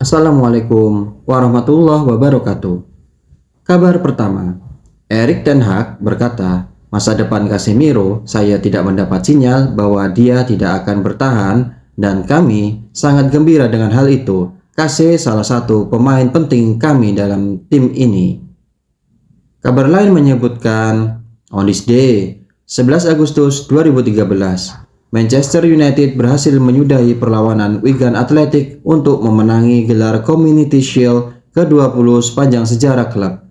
Assalamualaikum warahmatullahi wabarakatuh. Kabar pertama, Erik ten Hag berkata, masa depan Casemiro, saya tidak mendapat sinyal bahwa dia tidak akan bertahan dan kami sangat gembira dengan hal itu. Kase salah satu pemain penting kami dalam tim ini. Kabar lain menyebutkan, on this day, 11 Agustus 2013, Manchester United berhasil menyudahi perlawanan Wigan Athletic untuk memenangi gelar Community Shield ke-20 sepanjang sejarah klub.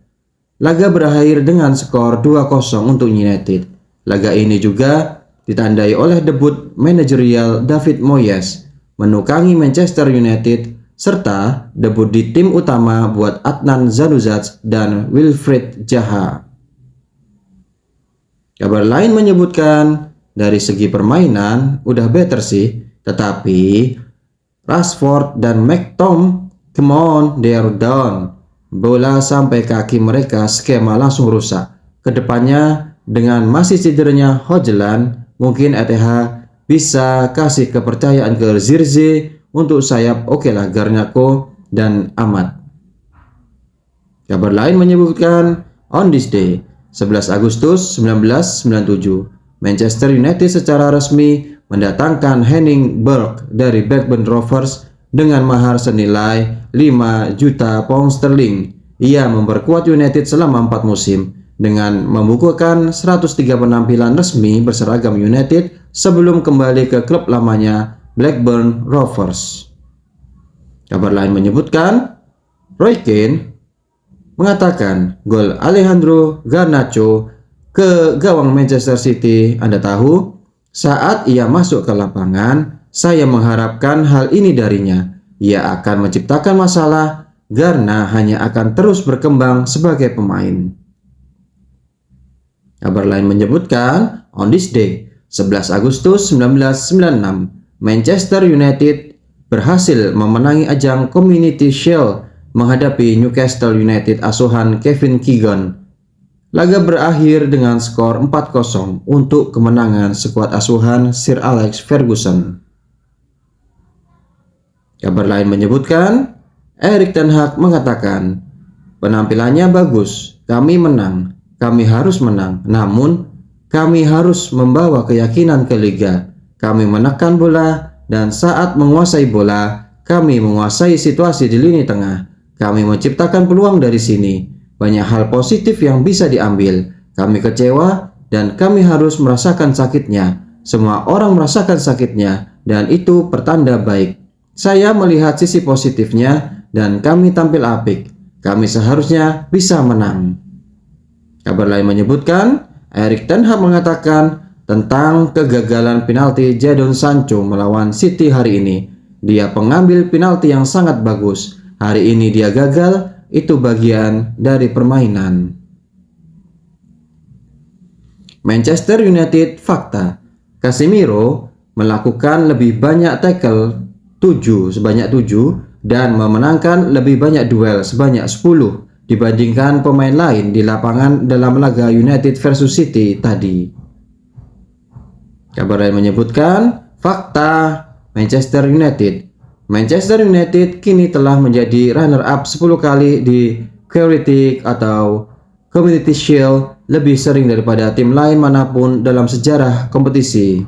Laga berakhir dengan skor 2-0 untuk United. Laga ini juga ditandai oleh debut manajerial David Moyes menukangi Manchester United serta debut di tim utama buat Adnan Januzaj dan Wilfried Zaha. Kabar lain menyebutkan dari segi permainan udah better sih, tetapi Rashford dan McTominay, come on, they are down. Bola sampai kaki mereka skema langsung rusak. Kedepannya dengan masih cederanya Højlund, mungkin ETH bisa kasih kepercayaan ke Zirkzee untuk sayap. Oke lah, Garnacho dan Ahmad. Kabar lain menyebutkan on this day, 11 Agustus 1997, Manchester United secara resmi mendatangkan Henning Berg dari Blackburn Rovers dengan mahar senilai 5 juta pound sterling. Ia memperkuat United selama 4 musim dengan membukukan 103 penampilan resmi berseragam United sebelum kembali ke klub lamanya Blackburn Rovers. Kabar lain menyebutkan Roy Keane mengatakan gol Alejandro Garnacho ke gawang Manchester City. Anda tahu, saat ia masuk ke lapangan, saya mengharapkan hal ini darinya. Ia akan menciptakan masalah, Garna hanya akan terus berkembang sebagai pemain. Kabar lain menyebutkan, on this day, 11 Agustus 1996, Manchester United berhasil memenangi ajang Community Shield menghadapi Newcastle United asuhan Kevin Keegan. Laga berakhir dengan skor 4-0 untuk kemenangan skuad asuhan Sir Alex Ferguson. Kabar lain menyebutkan, Erik ten Hag mengatakan, penampilannya bagus, kami menang, kami harus menang, namun kami harus membawa keyakinan ke liga. Kami menekan bola dan saat menguasai bola, kami menguasai situasi di lini tengah. Kami menciptakan peluang dari sini. Banyak hal positif yang bisa diambil. Kami kecewa dan kami harus merasakan sakitnya. Semua orang merasakan sakitnya dan itu pertanda baik. Saya melihat sisi positifnya dan kami tampil apik. Kami seharusnya bisa menang. Kabar lain menyebutkan, Erik ten Hag mengatakan tentang kegagalan penalti Jadon Sancho melawan City hari ini. Dia pengambil penalti yang sangat bagus. Hari ini dia gagal. Itu bagian dari permainan. Manchester United fakta. Casemiro melakukan lebih banyak tackle sebanyak 7 dan memenangkan lebih banyak duel sebanyak 10 dibandingkan pemain lain di lapangan dalam laga United versus City tadi. Kabar lain menyebutkan fakta Manchester United kini telah menjadi runner-up 10 kali di Charity atau Community Shield, lebih sering daripada tim lain manapun dalam sejarah kompetisi.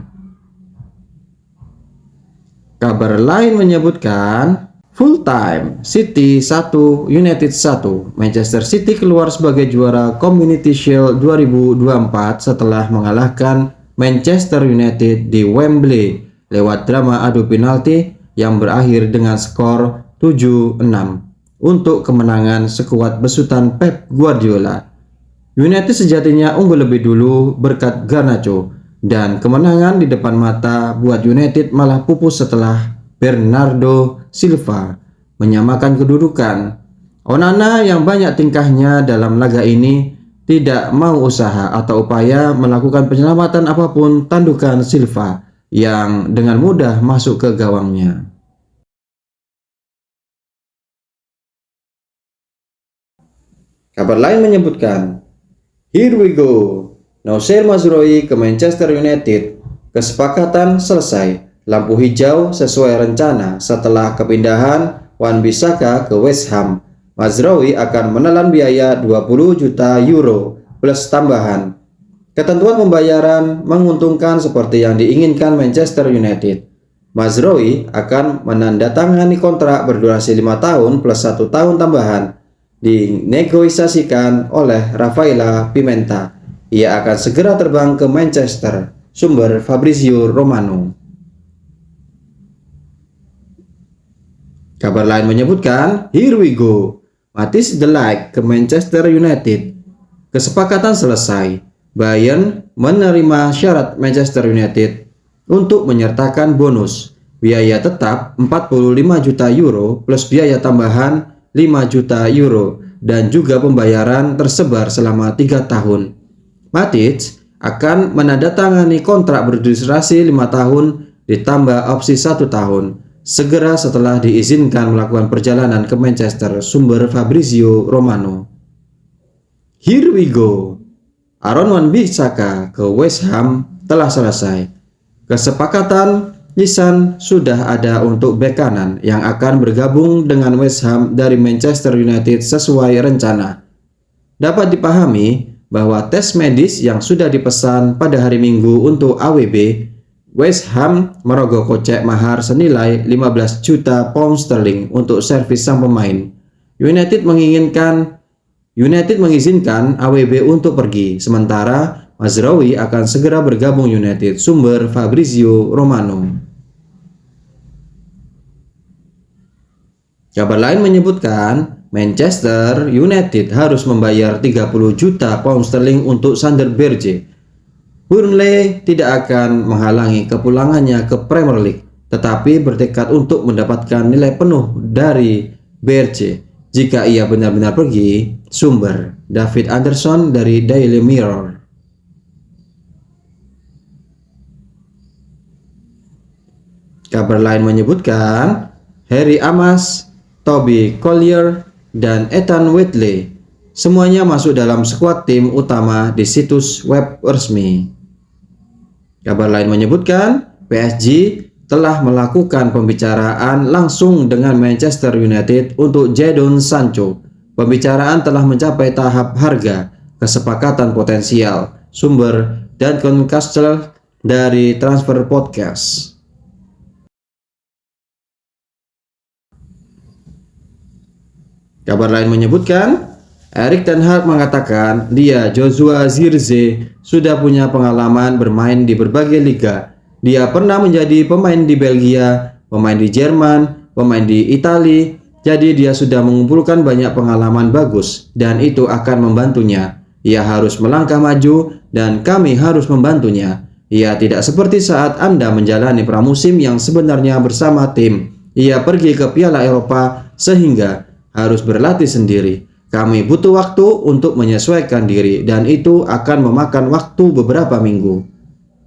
Kabar lain menyebutkan full time City 1, United 1. Manchester City keluar sebagai juara Community Shield 2024 setelah mengalahkan Manchester United di Wembley lewat drama adu penalti yang berakhir dengan skor 7-6 untuk kemenangan skuad besutan Pep Guardiola. United sejatinya unggul lebih dulu berkat Garnacho dan kemenangan di depan mata buat United malah pupus setelah Bernardo Silva menyamakan kedudukan. Onana yang banyak tingkahnya dalam laga ini tidak mau usaha atau upaya melakukan penyelamatan apapun tandukan Silva yang dengan mudah masuk ke gawangnya. Kabar lain menyebutkan, here we go, Noussair Mazraoui ke Manchester United. Kesepakatan selesai, lampu hijau sesuai rencana setelah kepindahan Wan-Bissaka ke West Ham. Mazraoui akan menelan biaya 20 juta euro plus tambahan. Ketentuan pembayaran menguntungkan seperti yang diinginkan Manchester United. Mazraoui akan menandatangani kontrak berdurasi 5 tahun plus 1 tahun tambahan dinegosiasikan oleh Rafaela Pimenta. Ia akan segera terbang ke Manchester, sumber Fabrizio Romano. Kabar lain menyebutkan, here we go, Matthijs de Ligt ke Manchester United. Kesepakatan selesai. Bayern menerima syarat Manchester United untuk menyertakan bonus biaya tetap 45 juta euro plus biaya tambahan 5 juta euro dan juga pembayaran tersebar selama 3 tahun. Matthijs akan menandatangani kontrak berdurasi 5 tahun ditambah opsi 1 tahun segera setelah diizinkan melakukan perjalanan ke Manchester, sumber Fabrizio Romano. Here we go. Aaron Wan-Bissaka ke West Ham telah selesai. Kesepakatan lisan sudah ada untuk bek kanan yang akan bergabung dengan West Ham dari Manchester United sesuai rencana. Dapat dipahami bahwa tes medis yang sudah dipesan pada hari Minggu untuk AWB, West Ham merogoh kocek mahar senilai 15 juta pound sterling untuk servis sang pemain. United mengizinkan AWB untuk pergi, sementara Mazraoui akan segera bergabung United, sumber Fabrizio Romano. Kabar lain menyebutkan Manchester United harus membayar 30 juta pound sterling untuk Sander Berge. Burnley tidak akan menghalangi kepulangannya ke Premier League, tetapi bertekad untuk mendapatkan nilai penuh dari Berge jika ia benar-benar pergi, sumber David Anderson dari Daily Mirror. Kabar lain menyebutkan Harry Amas, Toby Collier, dan Ethan Whitley semuanya masuk dalam skuad tim utama di situs web resmi. Kabar lain menyebutkan PSG telah melakukan pembicaraan langsung dengan Manchester United untuk Jadon Sancho. Pembicaraan telah mencapai tahap harga kesepakatan potensial, sumber Duncan Castle dari Transfer Podcast. Kabar lain menyebutkan, Erik ten Hag mengatakan Joshua Zirkzee sudah punya pengalaman bermain di berbagai liga. Dia pernah menjadi pemain di Belgia, pemain di Jerman, pemain di Italia. Jadi dia sudah mengumpulkan banyak pengalaman bagus dan itu akan membantunya. Ia harus melangkah maju dan kami harus membantunya. Ia tidak seperti saat Anda menjalani pramusim yang sebenarnya bersama tim. Ia pergi ke Piala Eropa sehingga harus berlatih sendiri. Kami butuh waktu untuk menyesuaikan diri dan itu akan memakan waktu beberapa minggu.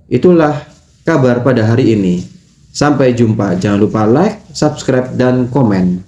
Itulah kabar pada hari ini. Sampai jumpa. Jangan lupa like, subscribe, dan komen.